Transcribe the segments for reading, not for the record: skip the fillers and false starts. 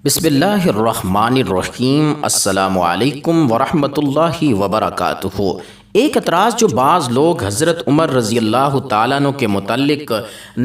بسم اللہ الرحمن الرحیم۔ السلام علیکم ورحمۃ اللہ وبرکاتہ۔ ایک اعتراض جو بعض لوگ حضرت عمر رضی اللہ تعالیٰ عنہ کے متعلق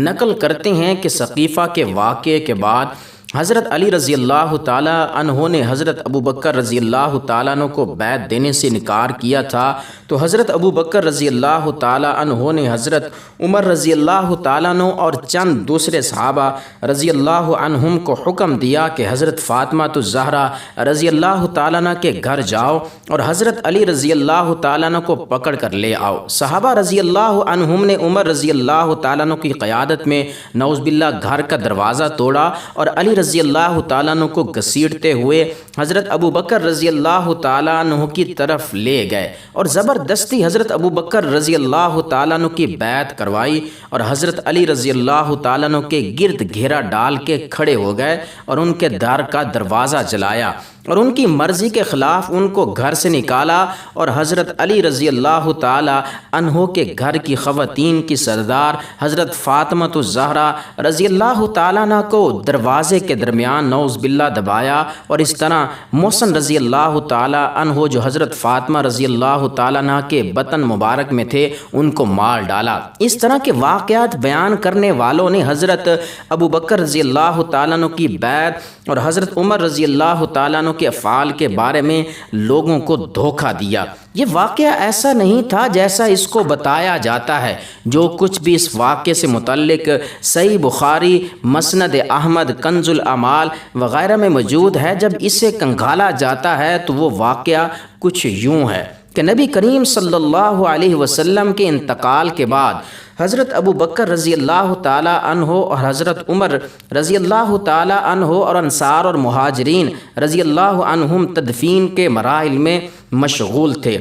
نقل کرتے ہیں کہ سقیفہ کے واقعے کے بعد حضرت علی رضی اللہ تعالیٰ عنہ نے حضرت ابو بکر رضی اللہ تعالیٰ عنہ کو بیعت دینے سے انکار کیا تھا، تو حضرت ابو بکر رضی اللہ تعالیٰ عنہ نے حضرت عمر رضی اللہ تعالیٰ عنہ اور چند دوسرے صحابہ رضی اللہ عنہم کو حکم دیا کہ حضرت فاطمہ الزہرا رضی اللہ تعالیٰ عنہ کے گھر جاؤ اور حضرت علی رضی اللہ تعالیٰ عنہ کو پکڑ کر لے آؤ۔ صحابہ رضی اللہ عنہم نے عمر رضی اللہ تعالیٰ عنہ کی قیادت میں نعوذ باللہ گھر کا دروازہ توڑا اور علی رضی اللہ تعالیٰ عنہ کو گھسیٹتے ہوئے حضرت ابو بکر رضی اللہ تعالیٰ عنہ کی طرف لے گئے اور زبردستی حضرت ابو بکر رضی اللہ تعالیٰ عنہ کی بیعت کروائی اور حضرت علی رضی اللہ تعالیٰ عنہ کے گرد گھیرا ڈال کے کھڑے ہو گئے اور ان کے در کا دروازہ جلایا اور ان کی مرضی کے خلاف ان کو گھر سے نکالا اور حضرت علی رضی اللہ تعالی عنہ کے گھر کی خواتین کی سردار حضرت فاطمہ الزہرا رضی اللہ تعالی عنہ کو دروازے کے درمیان نعوذ باللہ دبایا اور اس طرح محسن رضی اللہ تعالی عنہ جو حضرت فاطمہ رضی اللہ تعالی عنہ کے بطن مبارک میں تھے ان کو مار ڈالا۔ اس طرح کے واقعات بیان کرنے والوں نے حضرت ابو بکر رضی اللہ تعالی عنہ کی بیعت اور حضرت عمر رضی اللہ تعالی عنہ کے افعال کے بارے میں لوگوں کو دھوکہ دیا۔ یہ واقعہ ایسا نہیں تھا جیسا اس کو بتایا جاتا ہے۔ جو کچھ بھی اس واقعے سے متعلق صحیح بخاری، مسند احمد، کنز الاعمال وغیرہ میں موجود ہے، جب اسے کنگھالا جاتا ہے تو وہ واقعہ کچھ یوں ہے کہ نبی کریم صلی اللہ علیہ وسلم کے انتقال کے بعد حضرت ابو بکر رضی اللہ تعالی عنہ اور حضرت عمر رضی اللہ تعالی عنہ اور انصار اور مہاجرین رضی اللہ عنہم تدفین کے مراحل میں مشغول تھے۔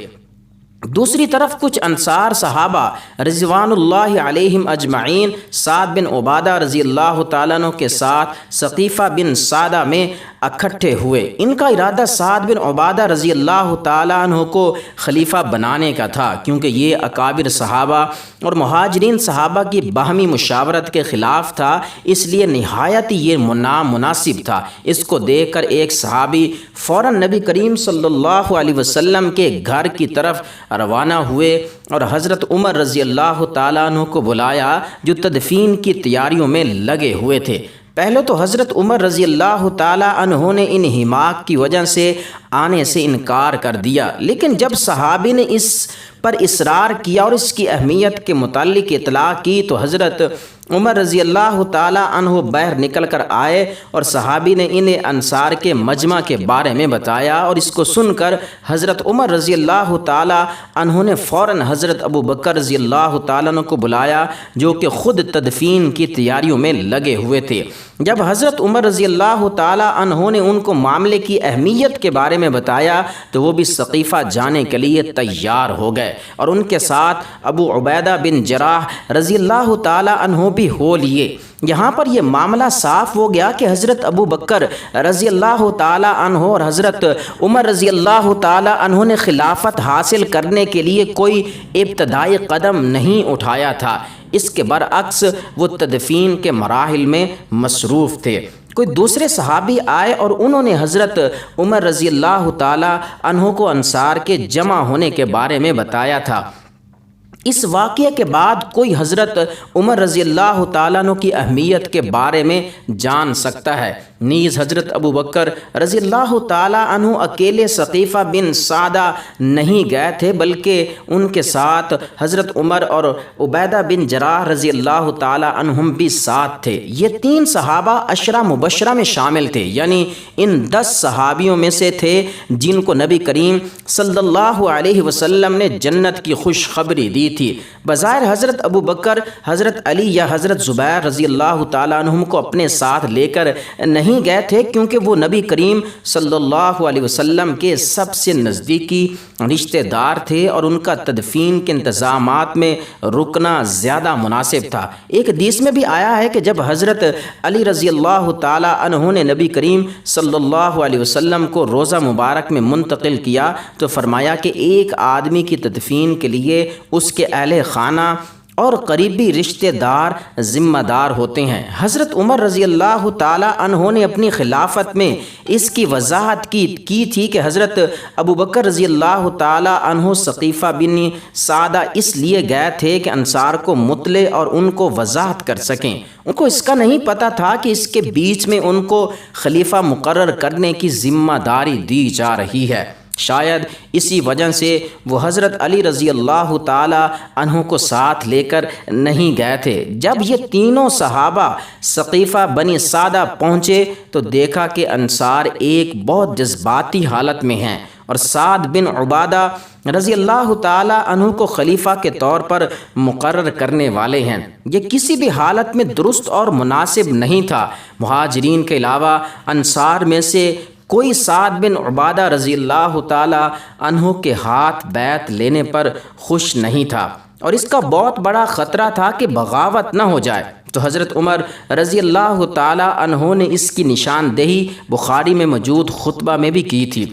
دوسری طرف کچھ انصار صحابہ رضوان اللہ علیہم اجمعین سعد بن عبادہ رضی اللہ تعالیٰ عنہ کے ساتھ سقیفہ بن سعدہ میں اکٹھے ہوئے۔ ان کا ارادہ سعد بن عبادہ رضی اللہ تعالیٰ عنہ کو خلیفہ بنانے کا تھا، کیونکہ یہ اکابر صحابہ اور مہاجرین صحابہ کی باہمی مشاورت کے خلاف تھا، اس لیے نہایت یہ نامناسب تھا۔ اس کو دیکھ کر ایک صحابی فوراً نبی کریم صلی اللہ علیہ وسلم کے گھر کی طرف روانہ ہوئے اور حضرت عمر رضی اللہ تعالیٰ عنہ کو بلایا جو تدفین کی تیاریوں میں لگے ہوئے تھے۔ پہلے تو حضرت عمر رضی اللہ تعالیٰ عنہ نے ان حماق کی وجہ سے آنے سے انکار کر دیا، لیکن جب صحابی نے اس پر اصرار کیا اور اس کی اہمیت کے متعلق اطلاع کی تو حضرت عمر رضی اللہ تعالیٰ عنہ باہر نکل کر آئے اور صحابی نے انہیں انصار کے مجمع کے بارے میں بتایا اور اس کو سن کر حضرت عمر رضی اللہ تعالیٰ عنہ نے فوراً حضرت ابو بکر رضی اللہ تعالیٰ عنہ کو بلایا جو کہ خود تدفین کی تیاریوں میں لگے ہوئے تھے۔ جب حضرت عمر رضی اللہ تعالیٰ عنہ نے ان کو معاملے کی اہمیت کے بارے میں بتایا تو وہ بھی سقیفہ جانے کے لیے تیار ہو گئے اور ان کے ساتھ ابو عبیدہ بن جراح رضی اللہ تعالیٰ عنہ بھی ہو لیے۔ یہاں پر یہ معاملہ صاف ہو گیا کہ حضرت ابو بکر رضی اللہ تعالیٰ عنہ اور حضرت عمر رضی اللہ تعالیٰ عنہ نے خلافت حاصل کرنے کے لیے کوئی ابتدائی قدم نہیں اٹھایا تھا، اس کے برعکس وہ تدفین کے مراحل میں مصروف تھے۔ کوئی دوسرے صحابی آئے اور انہوں نے حضرت عمر رضی اللہ تعالیٰ عنہ کو انصار کے جمع ہونے کے بارے میں بتایا تھا۔ اس واقعے کے بعد کوئی حضرت عمر رضی اللہ تعالیٰ عنہ کی اہمیت کے بارے میں جان سکتا ہے۔ نیز حضرت ابو بکر رضی اللہ تعالیٰ عنہ اکیلے سقیفہ بن سعدہ نہیں گئے تھے، بلکہ ان کے ساتھ حضرت عمر اور عبیدہ بن جراح رضی اللہ تعالیٰ عنہم بھی ساتھ تھے۔ یہ تین صحابہ عشرہ مبشرہ میں شامل تھے، یعنی ان 10 صحابیوں میں سے تھے جن کو نبی کریم صلی اللہ علیہ وسلم نے جنت کی خوشخبری دی تھی۔ بظاہر حضرت ابو بکر، حضرت علی یا حضرت زبیر رضی اللہ تعالیٰ عنہم کو اپنے ساتھ لے کر نہیں گئے تھے، کیونکہ وہ نبی کریم صلی اللہ علیہ وسلم کے سب سے نزدیکی رشتہ دار تھے اور ان کا تدفین کے انتظامات میں رکنا زیادہ مناسب تھا۔ ایک حدیث میں بھی آیا ہے کہ جب حضرت علی رضی اللہ تعالیٰ عنہ نے نبی کریم صلی اللہ علیہ وسلم کو روضہ مبارک میں منتقل کیا تو فرمایا کہ ایک آدمی کی تدفین کے لیے اس کے اہل خانہ اور قریبی رشتہ دار ذمہ دار ہوتے ہیں۔ حضرت عمر رضی اللہ تعالی عنہ نے اپنی خلافت میں اس کی وضاحت کی تھی کہ حضرت ابو بکر رضی اللہ تعالی عنہ ثقیفہ بن سعدہ اس لیے گئے تھے کہ انصار کو مطلع اور ان کو وضاحت کر سکیں۔ ان کو اس کا نہیں پتہ تھا کہ اس کے بیچ میں ان کو خلیفہ مقرر کرنے کی ذمہ داری دی جا رہی ہے۔ شاید اسی وجہ سے وہ حضرت علی رضی اللہ تعالی عنہ کو ساتھ لے کر نہیں گئے تھے۔ جب یہ تینوں صحابہ ثقیفہ بنی سعدہ پہنچے تو دیکھا کہ انصار ایک بہت جذباتی حالت میں ہیں اور سعد بن عبادہ رضی اللہ تعالی عنہ کو خلیفہ کے طور پر مقرر کرنے والے ہیں۔ یہ کسی بھی حالت میں درست اور مناسب نہیں تھا۔ مہاجرین کے علاوہ انصار میں سے کوئی سعد بن عبادہ رضی اللہ تعالی عنہ کے ہاتھ بیعت لینے پر خوش نہیں تھا، اور اس کا بہت بڑا خطرہ تھا کہ بغاوت نہ ہو جائے۔ تو حضرت عمر رضی اللہ تعالی عنہ نے اس کی نشاندہی بخاری میں موجود خطبہ میں بھی کی تھی۔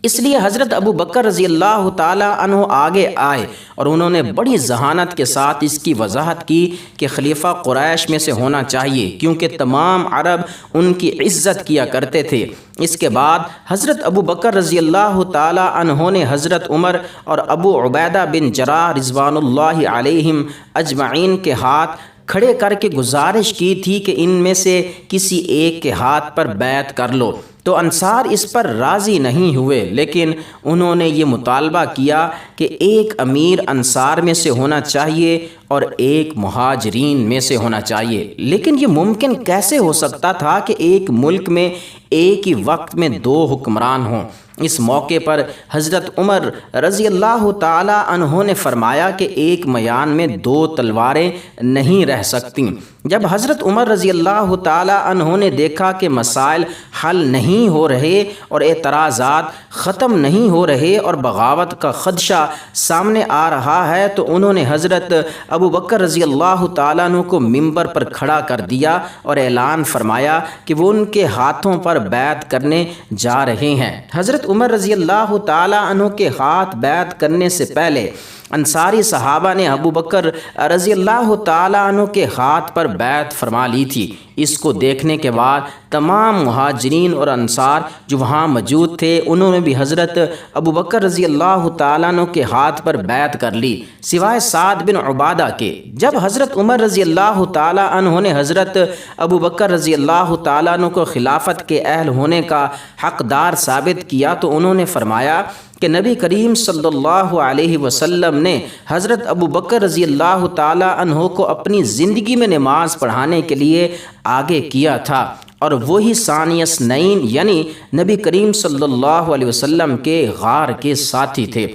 اس لیے حضرت ابو بکر رضی اللہ تعالی عنہ آگے آئے اور انہوں نے بڑی ذہانت کے ساتھ اس کی وضاحت کی کہ خلیفہ قریش میں سے ہونا چاہیے، کیونکہ تمام عرب ان کی عزت کیا کرتے تھے۔ اس کے بعد حضرت ابو بکر رضی اللہ تعالی عنہ نے حضرت عمر اور ابو عبیدہ بن جراح رضوان اللہ علیہم اجمعین کے ہاتھ کھڑے کر کے گزارش کی تھی کہ ان میں سے کسی ایک کے ہاتھ پر بیعت کر لو۔ تو انصار اس پر راضی نہیں ہوئے، لیکن انہوں نے یہ مطالبہ کیا کہ ایک امیر انصار میں سے ہونا چاہیے اور ایک مہاجرین میں سے ہونا چاہیے۔ لیکن یہ ممکن کیسے ہو سکتا تھا کہ ایک ملک میں ایک ہی وقت میں دو حکمران ہوں؟ اس موقع پر حضرت عمر رضی اللہ تعالی عنہ نے فرمایا کہ ایک میان میں دو تلواریں نہیں رہ سکتیں۔ جب حضرت عمر رضی اللہ تعالی عنہ نے دیکھا کہ مسائل حل نہیں ہو رہے اور اعتراضات ختم نہیں ہو رہے اور بغاوت کا خدشہ سامنے آ رہا ہے، تو انہوں نے حضرت ابو بکر رضی اللہ تعالیٰ عنہ کو منبر پر کھڑا کر دیا اور اعلان فرمایا کہ وہ ان کے ہاتھوں پر بیعت کرنے جا رہے ہیں۔ حضرت عمر رضی اللہ تعالیٰ عنہ کے ہاتھ بیعت کرنے سے پہلے انصاری صحابہ نے ابو بکر رضی اللہ تعالیٰ عنہ کے ہاتھ پر بیعت فرما لی تھی۔ اس کو دیکھنے کے بعد تمام مہاجرین اور انصار جو وہاں موجود تھے، انہوں نے بھی حضرت ابو بکر رضی اللہ تعالیٰ عنہ کے ہاتھ پر بیعت کر لی، سوائے سعد بن عبادہ کے۔ جب حضرت عمر رضی اللہ تعالیٰ عنہ نے حضرت ابو بکر رضی اللہ تعالیٰ عنہ کو خلافت کے اہل ہونے کا حقدار ثابت کیا تو انہوں نے فرمایا کہ نبی کریم صلی اللہ علیہ وسلم نے حضرت ابو بکر رضی اللہ تعالی عنہ کو اپنی زندگی میں نماز پڑھانے کے لیے آگے کیا تھا، اور وہی ثانی اثنین یعنی نبی کریم صلی اللہ علیہ وسلم کے غار کے ساتھی تھے۔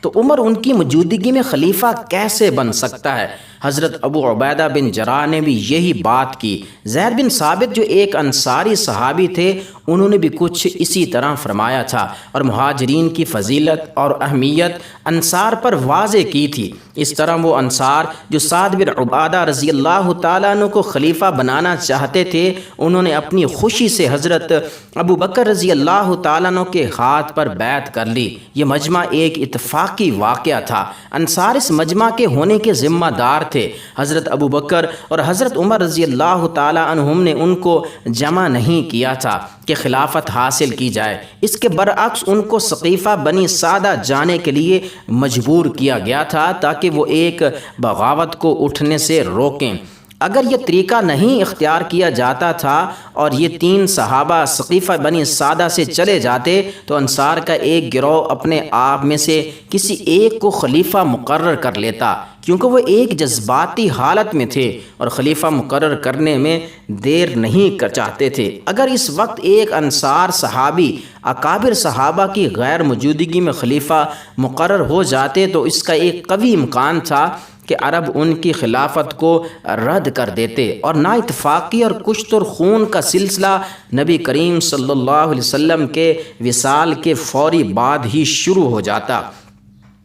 تو عمر ان کی موجودگی میں خلیفہ کیسے بن سکتا ہے؟ حضرت ابو عبیدہ بن جراح نے بھی یہی بات کی۔ زید بن ثابت جو ایک انصاری صحابی تھے، انہوں نے بھی کچھ اسی طرح فرمایا تھا اور مہاجرین کی فضیلت اور اہمیت انصار پر واضح کی تھی۔ اس طرح وہ انصار جو سعد بن عبادہ رضی اللہ تعالیٰ عنہ کو خلیفہ بنانا چاہتے تھے، انہوں نے اپنی خوشی سے حضرت ابو بکر رضی اللہ تعالیٰ عنہ کے ہاتھ پر بیعت کر لی۔ یہ مجمع ایک اتفاقی واقعہ تھا۔ انصار اس مجمع کے ہونے کے ذمہ دار تھے۔ حضرت ابو بکر اور حضرت عمر رضی اللہ تعالیٰ عنہم نے ان کو جمع نہیں کیا تھا کہ خلافت حاصل کی جائے، اس کے برعکس ان کو ثقیفہ بنی سعدہ جانے کے لیے مجبور کیا گیا تھا تاکہ وہ ایک بغاوت کو اٹھنے سے روکیں۔ اگر یہ طریقہ نہیں اختیار کیا جاتا تھا اور یہ تین صحابہ ثقیفہ بنی سعدہ سے چلے جاتے تو انصار کا ایک گروہ اپنے آپ میں سے کسی ایک کو خلیفہ مقرر کر لیتا، کیونکہ وہ ایک جذباتی حالت میں تھے اور خلیفہ مقرر کرنے میں دیر نہیں چاہتے تھے۔ اگر اس وقت ایک انصار صحابی اکابر صحابہ کی غیر موجودگی میں خلیفہ مقرر ہو جاتے تو اس کا ایک قوی امکان تھا کہ عرب ان کی خلافت کو رد کر دیتے اور نا اتفاقی اور کشت اور خون کا سلسلہ نبی کریم صلی اللہ علیہ وسلم کے وصال کے فوری بعد ہی شروع ہو جاتا۔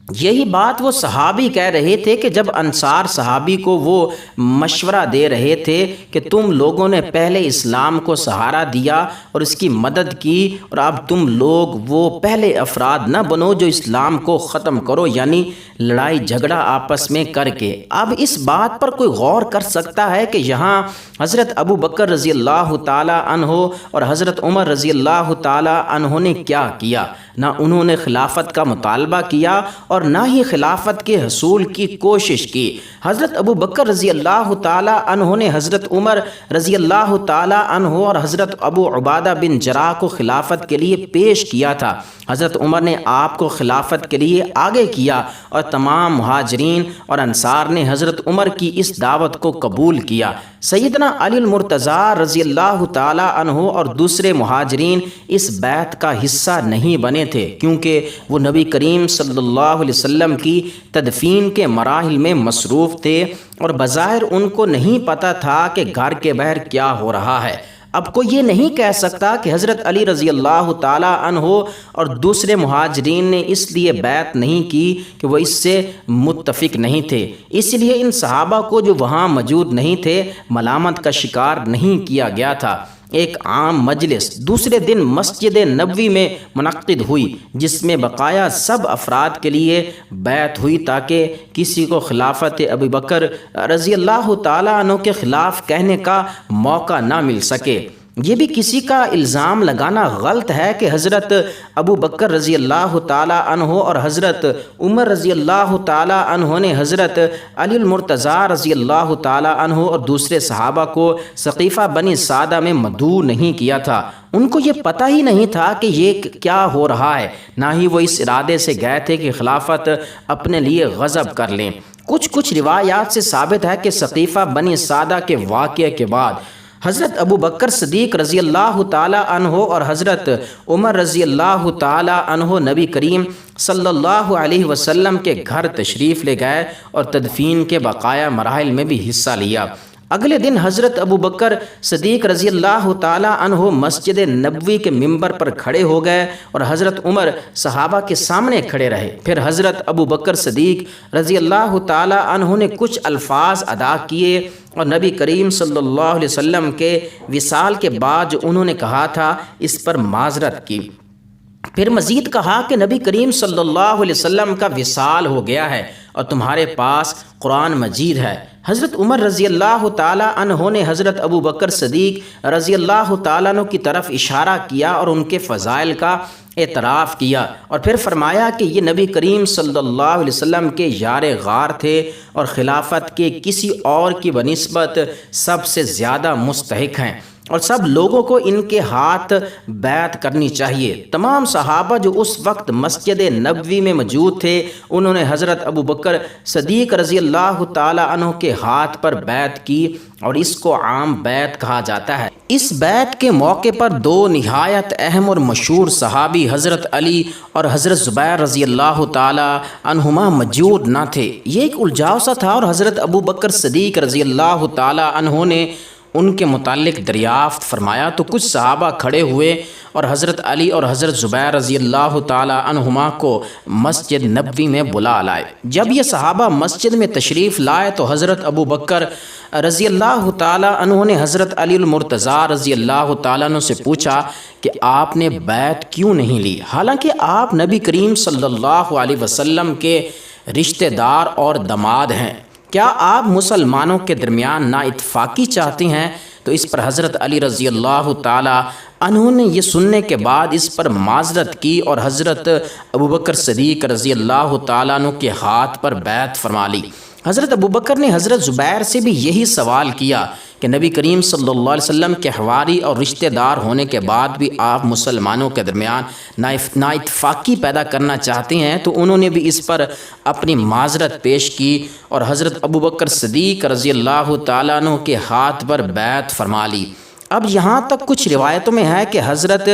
یہی بات وہ صحابی کہہ رہے تھے کہ جب انصار صحابی کو وہ مشورہ دے رہے تھے کہ تم لوگوں نے پہلے اسلام کو سہارا دیا اور اس کی مدد کی، اور اب تم لوگ وہ پہلے افراد نہ بنو جو اسلام کو ختم کرو، یعنی لڑائی جھگڑا آپس میں کر کے۔ اب اس بات پر کوئی غور کر سکتا ہے کہ یہاں حضرت ابو بکر رضی اللہ تعالی عنہ اور حضرت عمر رضی اللہ تعالی عنہ نے کیا کیا؟ نہ انہوں نے خلافت کا مطالبہ کیا اور نہ ہی خلافت کے حصول کی کوشش کی۔ حضرت ابو بکر رضی اللہ تعالی عنہ نے حضرت عمر رضی اللہ تعالی عنہ اور حضرت ابو عبادہ بن جراح کو خلافت کے لیے پیش کیا تھا۔ حضرت عمر نے آپ کو خلافت کے لیے آگے کیا اور تمام مہاجرین اور انصار نے حضرت عمر کی اس دعوت کو قبول کیا۔ سیدنا علی المرتضیٰ رضی اللہ تعالی عنہ اور دوسرے مہاجرین اس بیعت کا حصہ نہیں بنے تھے، کیونکہ وہ نبی کریم صلی اللہ علیہ وسلم کی تدفین کے مراحل میں مصروف تھے اور بظاہر ان کو نہیں پتہ تھا کہ گھر کے باہر کیا ہو رہا ہے۔ اب کوئی یہ نہیں کہہ سکتا کہ حضرت علی رضی اللہ تعالی عنہ اور دوسرے مہاجرین نے اس لیے بیعت نہیں کی کہ وہ اس سے متفق نہیں تھے، اس لیے ان صحابہ کو جو وہاں موجود نہیں تھے ملامت کا شکار نہیں کیا گیا تھا۔ ایک عام مجلس دوسرے دن مسجد نبوی میں منعقد ہوئی، جس میں بقایا سب افراد کے لیے بیعت ہوئی تاکہ کسی کو خلافت ابو بکر رضی اللہ تعالی عنہ کے خلاف کہنے کا موقع نہ مل سکے۔ یہ بھی کسی کا الزام لگانا غلط ہے کہ حضرت ابو بکر رضی اللہ تعالی عنہ اور حضرت عمر رضی اللہ تعالی عنہ نے حضرت علی المرتضیٰ رضی اللہ تعالی عنہ اور دوسرے صحابہ کو سقیفہ بنی سعدہ میں مدعو نہیں کیا تھا۔ ان کو یہ پتہ ہی نہیں تھا کہ یہ کیا ہو رہا ہے، نہ ہی وہ اس ارادے سے گئے تھے کہ خلافت اپنے لیے غصب کر لیں۔ کچھ روایات سے ثابت ہے کہ سقیفہ بنی سعدہ کے واقعے کے بعد حضرت ابو بکر صدیق رضی اللہ تعالی عنہ اور حضرت عمر رضی اللہ تعالی عنہ نبی کریم صلی اللہ علیہ وسلم کے گھر تشریف لے گئے اور تدفین کے بقایا مراحل میں بھی حصہ لیا۔ اگلے دن حضرت ابو بکر صدیق رضی اللہ تعالی عنہ مسجد نبوی کے ممبر پر کھڑے ہو گئے اور حضرت عمر صحابہ کے سامنے کھڑے رہے۔ پھر حضرت ابو بکر صدیق رضی اللہ تعالی عنہ نے کچھ الفاظ ادا کیے اور نبی کریم صلی اللہ علیہ وسلم کے وصال کے بعد جو انہوں نے کہا تھا اس پر معذرت کی۔ پھر مزید کہا کہ نبی کریم صلی اللہ علیہ وسلم کا وصال ہو گیا ہے اور تمہارے پاس قرآن مجید ہے۔ حضرت عمر رضی اللہ تعالی عنہ نے حضرت ابو بکر صدیق رضی اللہ تعالیٰ عنہ کی طرف اشارہ کیا اور ان کے فضائل کا اعتراف کیا، اور پھر فرمایا کہ یہ نبی کریم صلی اللہ علیہ وسلم کے یار غار تھے اور خلافت کے کسی اور کی بنسبت سب سے زیادہ مستحق ہیں، اور سب لوگوں کو ان کے ہاتھ بیعت کرنی چاہیے۔ تمام صحابہ جو اس وقت مسجد نبوی میں موجود تھے انہوں نے حضرت ابو بکر صدیق رضی اللہ تعالی عنہ کے ہاتھ پر بیعت کی، اور اس کو عام بیعت کہا جاتا ہے۔ اس بیعت کے موقع پر دو نہایت اہم اور مشہور صحابی حضرت علی اور حضرت زبیر رضی اللہ تعالی عنہما موجود نہ تھے۔ یہ ایک الجھاؤ سا تھا اور حضرت ابو بکر صدیق رضی اللہ تعالی عنہ نے ان کے متعلق دریافت فرمایا تو کچھ صحابہ کھڑے ہوئے اور حضرت علی اور حضرت زبیر رضی اللہ تعالی عنہما کو مسجد نبوی میں بلا لائے۔ جب یہ صحابہ مسجد میں تشریف لائے تو حضرت ابو بکر رضی اللہ تعالی عنہ نے حضرت علی المرتضیٰ رضی اللہ تعالی عنہ سے پوچھا کہ آپ نے بیعت کیوں نہیں لی، حالانکہ آپ نبی کریم صلی اللہ علیہ وسلم کے رشتہ دار اور داماد ہیں؟ کیا آپ مسلمانوں کے درمیان نا اتفاقی چاہتے ہیں؟ تو اس پر حضرت علی رضی اللہ تعالی عنہ نے یہ سننے کے بعد اس پر معذرت کی اور حضرت ابو بکر صدیق رضی اللہ تعالیٰ عنہ کے ہاتھ پر بیعت فرما لی۔ حضرت ابو بکر نے حضرت زبیر سے بھی یہی سوال کیا کہ نبی کریم صلی اللہ علیہ وسلم کے حواری اور رشتہ دار ہونے کے بعد بھی آپ مسلمانوں کے درمیان نا اتفاقی پیدا کرنا چاہتے ہیں؟ تو انہوں نے بھی اس پر اپنی معذرت پیش کی اور حضرت ابو بکر صدیق رضی اللہ تعالیٰ عنہ کے ہاتھ پر بیعت فرما لی۔ اب یہاں تک کچھ روایتوں میں ہے کہ حضرت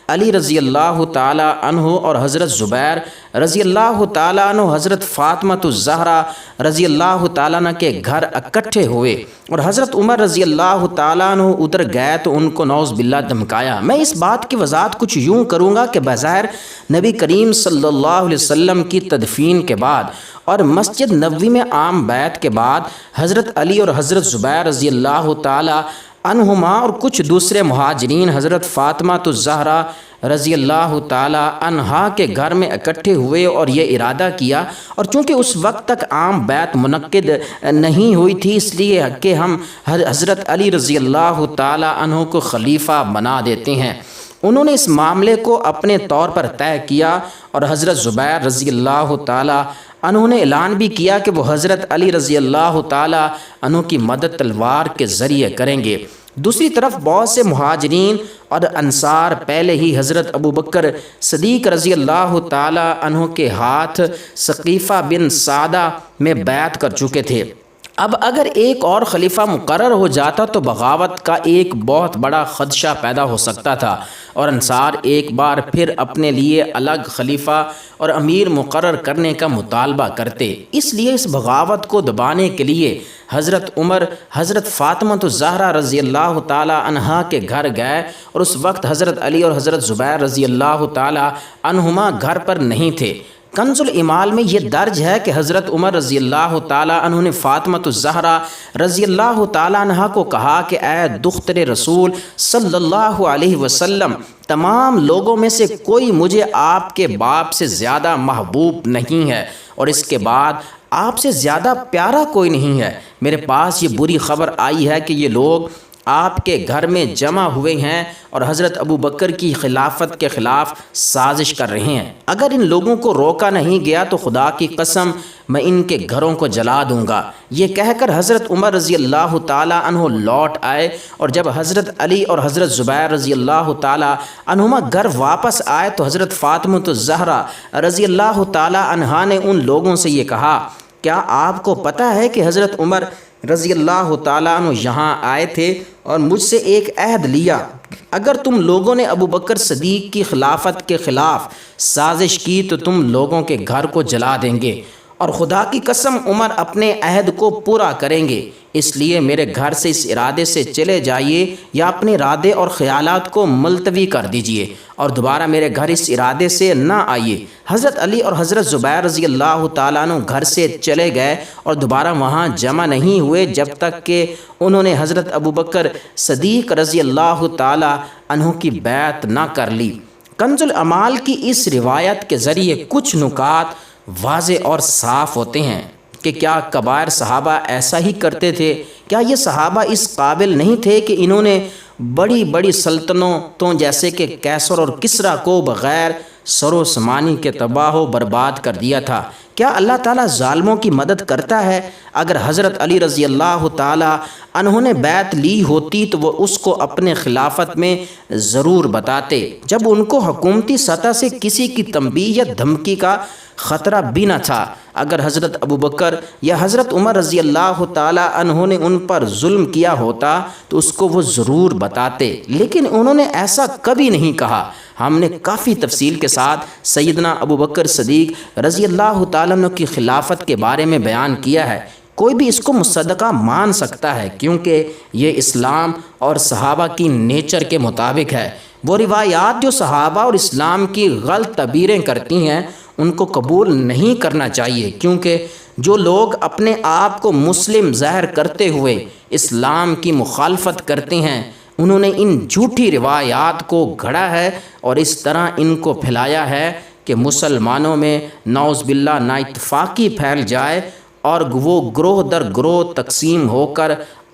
علی رضی اللہ تعالیٰ عنہ اور حضرت زبیر رضی اللہ تعالیٰ عنہ حضرت فاطمہ الزہرا رضی اللہ تعالیٰ عنہ کے گھر اکٹھے ہوئے اور حضرت عمر رضی اللہ تعالیٰ عنہ ادھر گئے تو ان کو نعوذ باللہ دھمکایا۔ میں اس بات کی وضاحت کچھ یوں کروں گا کہ بظاہر نبی کریم صلی اللہ علیہ وسلم کی تدفین کے بعد اور مسجد نبوی میں عام بیعت کے بعد حضرت علی اور حضرت زبیر رضی اللہ تعالیٰ عنہما اور کچھ دوسرے مہاجرین حضرت فاطمہ الزہرا رضی اللہ تعالی عنہا کے گھر میں اکٹھے ہوئے اور یہ ارادہ کیا، اور چونکہ اس وقت تک عام بیعت منعقد نہیں ہوئی تھی اس لیے کہ ہم حضرت علی رضی اللہ تعالی عنہ کو خلیفہ بنا دیتے ہیں، انہوں نے اس معاملے کو اپنے طور پر طے کیا اور حضرت زبیر رضی اللہ تعالی انہوں نے اعلان بھی کیا کہ وہ حضرت علی رضی اللہ تعالی عنہ کی مدد تلوار کے ذریعے کریں گے۔ دوسری طرف بہت سے مہاجرین اور انصار پہلے ہی حضرت ابو بکر صدیق رضی اللہ تعالی عنہ کے ہاتھ ثقیفہ بن سعدہ میں بیعت کر چکے تھے۔ اب اگر ایک اور خلیفہ مقرر ہو جاتا تو بغاوت کا ایک بہت بڑا خدشہ پیدا ہو سکتا تھا اور انصار ایک بار پھر اپنے لیے الگ خلیفہ اور امیر مقرر کرنے کا مطالبہ کرتے۔ اس لیے اس بغاوت کو دبانے کے لیے حضرت عمر حضرت فاطمہ الزہرا رضی اللہ تعالی عنہا کے گھر گئے، اور اس وقت حضرت علی اور حضرت زبیر رضی اللہ تعالی عنہما گھر پر نہیں تھے۔ کنز الایمال میں یہ درج ہے کہ حضرت عمر رضی اللہ تعالی عنہ نے فاطمہ الزہرا رضی اللہ تعالی عنہا کو کہا کہ اے دختر رسول صلی اللہ علیہ وسلم، تمام لوگوں میں سے کوئی مجھے آپ کے باپ سے زیادہ محبوب نہیں ہے، اور اس کے بعد آپ سے زیادہ پیارا کوئی نہیں ہے۔ میرے پاس یہ بری خبر آئی ہے کہ یہ لوگ آپ کے گھر میں جمع ہوئے ہیں اور حضرت ابو بکر کی خلافت کے خلاف سازش کر رہے ہیں۔ اگر ان لوگوں کو روکا نہیں گیا تو خدا کی قسم میں ان کے گھروں کو جلا دوں گا۔ یہ کہہ کر حضرت عمر رضی اللہ تعالی عنہ لوٹ آئے، اور جب حضرت علی اور حضرت زبیر رضی اللہ تعالی عنہما گھر واپس آئے تو حضرت فاطمہ الزہرا رضی اللہ تعالی عنہا نے ان لوگوں سے یہ کہا، کیا آپ کو پتہ ہے کہ حضرت عمر رضی اللہ تعالیٰ عنہ یہاں آئے تھے اور مجھ سے ایک عہد لیا، اگر تم لوگوں نے ابو بکر صدیق کی خلافت کے خلاف سازش کی تو تم لوگوں کے گھر کو جلا دیں گے، اور خدا کی قسم عمر اپنے عہد کو پورا کریں گے، اس لیے میرے گھر سے اس ارادے سے چلے جائیے یا اپنے ارادے اور خیالات کو ملتوی کر دیجئے اور دوبارہ میرے گھر اس ارادے سے نہ آئیے۔ حضرت علی اور حضرت زبیر رضی اللہ تعالیٰ عنہ گھر سے چلے گئے اور دوبارہ وہاں جمع نہیں ہوئے جب تک کہ انہوں نے حضرت ابو بکر صدیق رضی اللہ تعالیٰ عنہ کی بیعت نہ کر لی۔ کنز الامال کی اس روایت کے ذریعے کچھ نکات واضح اور صاف ہوتے ہیں کہ کیا کبائر صحابہ ایسا ہی کرتے تھے؟ کیا یہ صحابہ اس قابل نہیں تھے کہ انہوں نے بڑی بڑی سلطنتوں جیسے کہ کیسر اور کسریٰ کو بغیر سر و سامانی کے تباہ و برباد کر دیا تھا؟ کیا اللہ تعالیٰ ظالموں کی مدد کرتا ہے؟ اگر حضرت علی رضی اللہ تعالیٰ عنہ نے بیعت لی ہوتی تو وہ اس کو اپنے خلافت میں ضرور بتاتے جب ان کو حکومتی سطح سے کسی کی تنبیہ یا دھمکی کا خطرہ بھی نہ تھا۔ اگر حضرت ابو بکر یا حضرت عمر رضی اللہ تعالی عنہ نے ان پر ظلم کیا ہوتا تو اس کو وہ ضرور بتاتے، لیکن انہوں نے ایسا کبھی نہیں کہا۔ ہم نے کافی تفصیل کے ساتھ سیدنا ابو بکر صدیق رضی اللہ تعالی عنہ کی خلافت کے بارے میں بیان کیا ہے، کوئی بھی اس کو مصدقہ مان سکتا ہے کیونکہ یہ اسلام اور صحابہ کی نیچر کے مطابق ہے۔ وہ روایات جو صحابہ اور اسلام کی غلط تعبیریں کرتی ہیں ان کو قبول نہیں کرنا چاہیے، کیونکہ جو لوگ اپنے آپ کو مسلم ظاہر کرتے ہوئے اسلام کی مخالفت کرتے ہیں انہوں نے ان جھوٹی روایات کو گھڑا ہے اور اس طرح ان کو پھیلایا ہے کہ مسلمانوں میں نعوذ باللہ نا اتفاقی پھیل جائے اور وہ گروہ در گروہ تقسیم ہو کر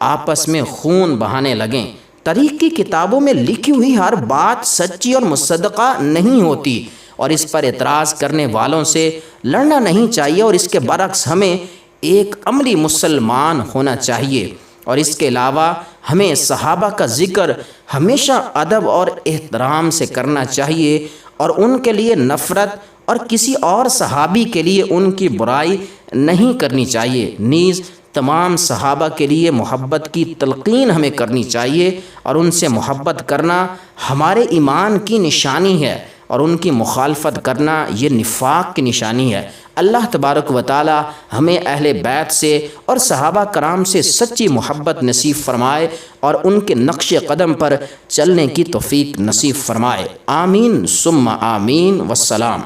آپس میں خون بہانے لگیں۔ تاریخ کی کتابوں میں لکھی ہوئی ہر بات سچی اور مصدقہ نہیں ہوتی، اور اس پر اعتراض کرنے والوں سے لڑنا نہیں چاہیے، اور اس کے برعکس ہمیں ایک عملی مسلمان ہونا چاہیے، اور اس کے علاوہ ہمیں صحابہ کا ذکر ہمیشہ ادب اور احترام سے کرنا چاہیے اور ان کے لیے نفرت اور کسی اور صحابی کے لیے ان کی برائی نہیں کرنی چاہیے۔ نیز تمام صحابہ کے لیے محبت کی تلقین ہمیں کرنی چاہیے، اور ان سے محبت کرنا ہمارے ایمان کی نشانی ہے، اور ان کی مخالفت کرنا یہ نفاق کی نشانی ہے۔ اللہ تبارک و تعالی ہمیں اہل بیت سے اور صحابہ کرام سے سچی محبت نصیب فرمائے، اور ان کے نقش قدم پر چلنے کی توفیق نصیب فرمائے۔ آمین ثم آمین، والسلام۔